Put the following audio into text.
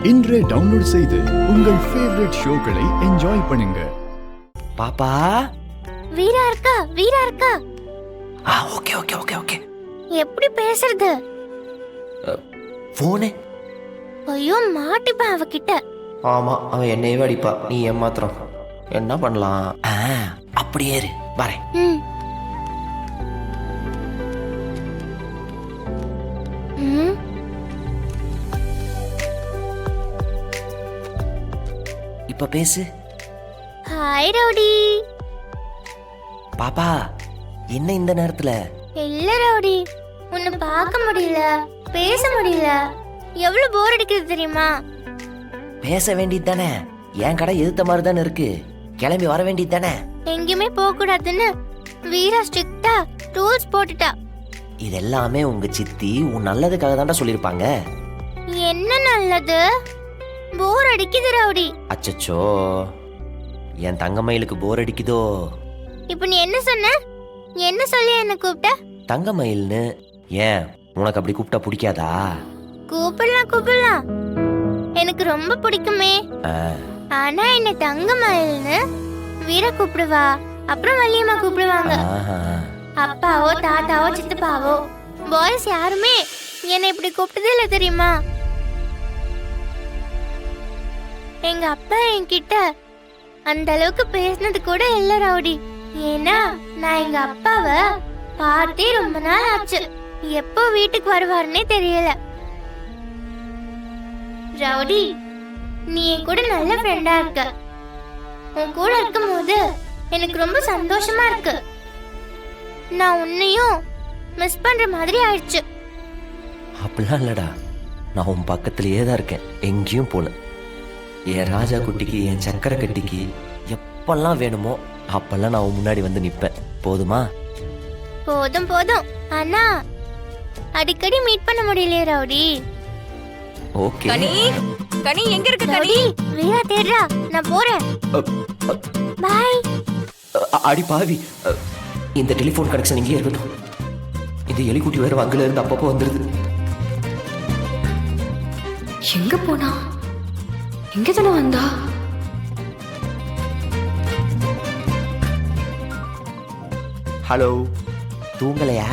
இன்றே டவுன்லோட் செய்து உங்கள் ஃபேவரட் ஷோக்களை என்ஜாய் பண்ணுங்க. பாப்பா வீரா இருக்கா. Okay okay okay okay. எப்படி பேசுறது? போனே. ஐயோ மாட்டிப்பேன் அவகிட்ட. ஆமா, அவன் என்னையவே அடிப்பா, நீ ஏமாத்திரம். என்ன பண்ணலாம்? அப்படியே இரு, வரேன். ம். ம். இப்ப பேசு. Hi rowdy. பாப்பா என்ன இந்த நேரத்துல? இல்ல ரவுடி, உன்னை பார்க்க முடியல, பேச முடியல. எவ்வளவு போர் அடிக்குது தெரியுமா? பேச வேண்டியது தானே, என் கடை எதிர்த்த மாதிரி தானே இருக்கு, கிளம்பி வர வேண்டியது தானே. எங்கேயுமே போக கூடாதுன்னு வீரா ஸ்ட்ரிக்ட்டா ரூல்ஸ் போட்டுட்டா. இது எல்லாமே உங்க சித்தி உன் நல்லதுக்காக தான்டா சொல்லியிருப்பாங்க. என்ன நல்லது? போர் அடிக்குது ரவுடி. அச்சச்சோ, என் தங்கமயிலுக்கு போர் அடிக்குதோ? இப்ப நீ என்ன சொன்ன? என்ன சொல்லி என்ன கூப்பிட்ட? தங்கமயில்னு. ஏன் உனக்கு அப்படி கூப்பிட்டா பிடிக்காதா? கூப்பிடலாம், எனக்கு ரொம்ப பிடிக்குமே. ஆனா என்ன தங்கமயில்னு வீர கூப்பிடுவா, அப்புறம் வள்ளியம்மா கூப்பிடுவாங்க. அப்பாவோ தாத்தாவோ சித்தப்பாவோ பாய்ஸ் யாருமே என்னை இப்படி கூப்பிட்டதே இல்லை தெரியுமா? எங்க அப்பா என்கிட்ட அந்த அளவுக்கு பேசினது கூட இல்ல ரவுடி. ஏன்னா நான் எங்க அப்பாவை பார்த்தே ரொம்ப நாள் ஆச்சு. எப்போ வீட்டுக்கு வருவாருன்னே தெரியல. ரவுடி, நீ என் கூட நல்ல ஃப்ரெண்டா இருக்க. உன் கூட இருக்கும் போது எனக்கு ரொம்ப சந்தோஷமா இருக்கு. நான் உன்னையும் மிஸ் பண்ற மாதிரி ஆயிடுச்சு. அப்படிலாம் இல்லடா, நான் உன் பக்கத்திலேயே தான் இருக்கேன், எங்கேயும் போல. என் ராஜா குட்டிக்கு, என் சக்கரை கட்டிக்கு எப்பெல்லாம் வேணுமோ அப்பெல்லாம் நான் உன் முன்னாடி வந்து நிப்பேன். போதுமா? போதும். ஆனா அடிக்கடி மீட் பண்ண முடியலையே ரவுடி. ஓகே. கனி எங்க இருக்கு? ரவுடி, வீரா தேடுறா, நான் போறேன். பாய். அடி பாவி, இந்த டெலிஃபோன் கனெக்ஷன் இங்கே இருக்கட்டும். இந்த எலிக்குட்டி வேற அங்கில இருந்து அப்பப்போ வந்துருது. எங்க போனா? எங்க தானே வந்தா? ஹலோ, தூங்கலையா?